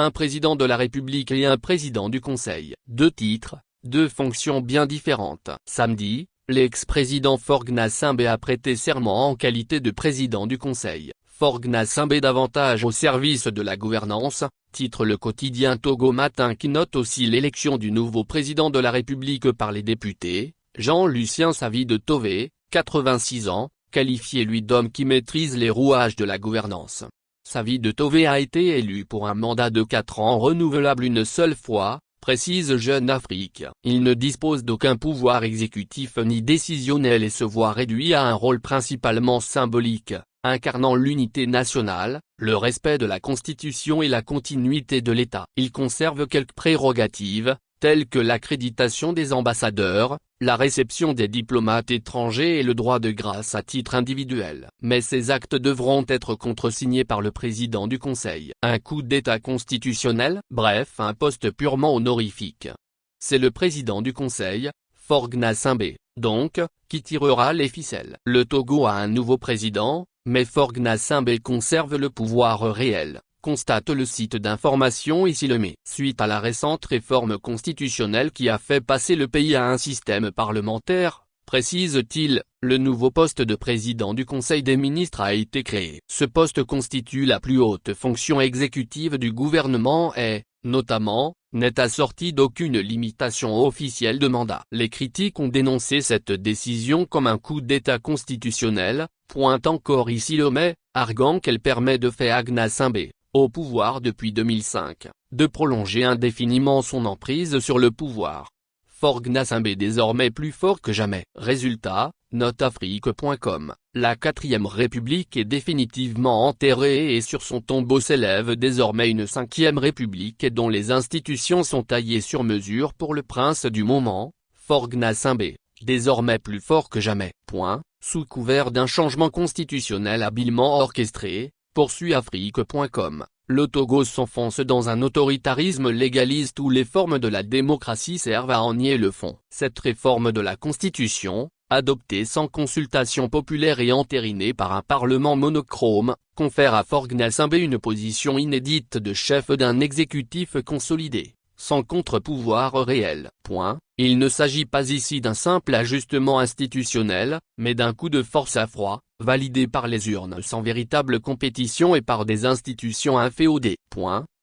un président de la République et un président du Conseil. Deux titres, deux fonctions bien différentes. Samedi, l'ex-président Faure Gnassingbé a prêté serment en qualité de président du Conseil. Faure Gnassingbé davantage au service de la gouvernance, titre le quotidien Togo Matin qui note aussi l'élection du nouveau président de la République par les députés, Jean-Lucien Savy Tové, 86 ans, qualifié lui d'homme qui maîtrise les rouages de la gouvernance. Savy Tové a été élu pour un mandat de 4 ans renouvelable une seule fois, précise Jeune Afrique. Il ne dispose d'aucun pouvoir exécutif ni décisionnel et se voit réduit à un rôle principalement symbolique, incarnant l'unité nationale, le respect de la Constitution et la continuité de l'État. Il conserve quelques prérogatives, telles que l'accréditation des ambassadeurs, la réception des diplomates étrangers et le droit de grâce à titre individuel. Mais ces actes devront être contresignés par le président du Conseil. Un coup d'État constitutionnel, bref un poste purement honorifique. C'est le président du Conseil, Faure Gnassingbé, donc, qui tirera les ficelles. Le Togo a un nouveau président, mais Faure Gnassingbé conserve le pouvoir réel, constate le site d'information Ici le Mai. Suite à la récente réforme constitutionnelle qui a fait passer le pays à un système parlementaire, précise-t-il, le nouveau poste de président du Conseil des ministres a été créé. Ce poste constitue la plus haute fonction exécutive du gouvernement et, notamment, n'est assorti d'aucune limitation officielle de mandat. Les critiques ont dénoncé cette décision comme un coup d'État constitutionnel, pointe encore Ici le Mai, arguant qu'elle permet de faire à Gnassingbé, au pouvoir depuis 2005, de prolonger indéfiniment son emprise sur le pouvoir. Faure Gnassingbé désormais plus fort que jamais. Résultat, note Afrique.com, la 4ème République est définitivement enterrée et sur son tombeau s'élève désormais une 5e République dont les institutions sont taillées sur mesure pour le prince du moment, Faure Gnassingbé, désormais plus fort que jamais. Sous couvert d'un changement constitutionnel habilement orchestré, poursuit Afrique.com, le Togo s'enfonce dans un autoritarisme légaliste où les formes de la démocratie servent à en nier le fond. Cette réforme de la Constitution, adoptée sans consultation populaire et entérinée par un parlement monochrome, confère à Faure Gnassingbé une position inédite de chef d'un exécutif consolidé, sans contre-pouvoir réel. Il ne s'agit pas ici d'un simple ajustement institutionnel, mais d'un coup de force à froid, validé par les urnes sans véritable compétition et par des institutions inféodées.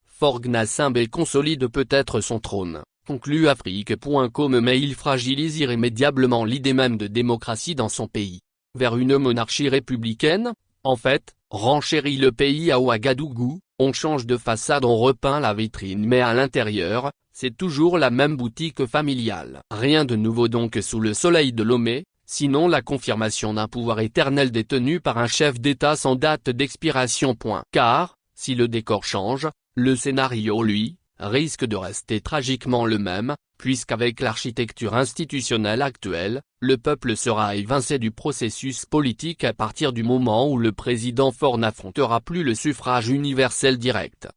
Faure Gnassingbé consolide peut-être son trône, conclut Afrique.com, mais il fragilise irrémédiablement l'idée même de démocratie dans son pays. Vers une monarchie républicaine, en fait, renchérit le pays à Ouagadougou, on change de façade, on repeint la vitrine, mais à l'intérieur, c'est toujours la même boutique familiale. Rien de nouveau donc sous le soleil de Lomé, sinon la confirmation d'un pouvoir éternel détenu par un chef d'État sans date d'expiration. Car, si le décor change, le scénario lui, risque de rester tragiquement le même, puisqu'avec l'architecture institutionnelle actuelle, le peuple sera évincé du processus politique à partir du moment où le président Faure n'affrontera plus le suffrage universel direct.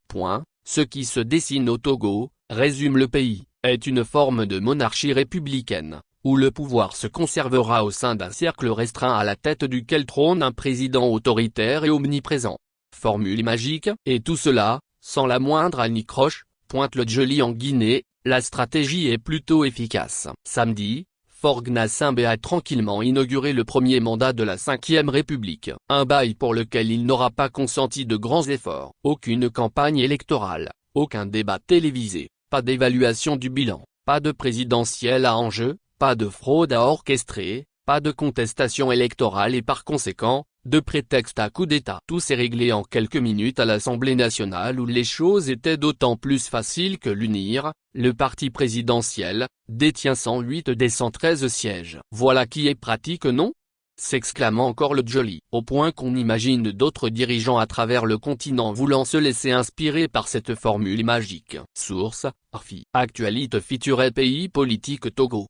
Ce qui se dessine au Togo, résume Le Pays, est une forme de monarchie républicaine, où le pouvoir se conservera au sein d'un cercle restreint à la tête duquel trône un président autoritaire et omniprésent. Formule magique, et tout cela, sans la moindre anicroche, pointe le Djoli en Guinée, la stratégie est plutôt efficace. Samedi, Faure Gnassingbé a tranquillement inauguré le premier mandat de la 5e République. Un bail pour lequel il n'aura pas consenti de grands efforts. Aucune campagne électorale, aucun débat télévisé, pas d'évaluation du bilan, pas de présidentielle à enjeu, pas de fraude à orchestrer, pas de contestation électorale et par conséquent, de prétexte à coup d'État. Tout s'est réglé en quelques minutes à l'Assemblée nationale où les choses étaient d'autant plus faciles que l'UNIR, le parti présidentiel, détient 108 des 113 sièges. Voilà qui est pratique, non ? S'exclame encore le Djoli, au point qu'on imagine d'autres dirigeants à travers le continent voulant se laisser inspirer par cette formule magique. Source, RFI. Actualité feature pays politique Togo.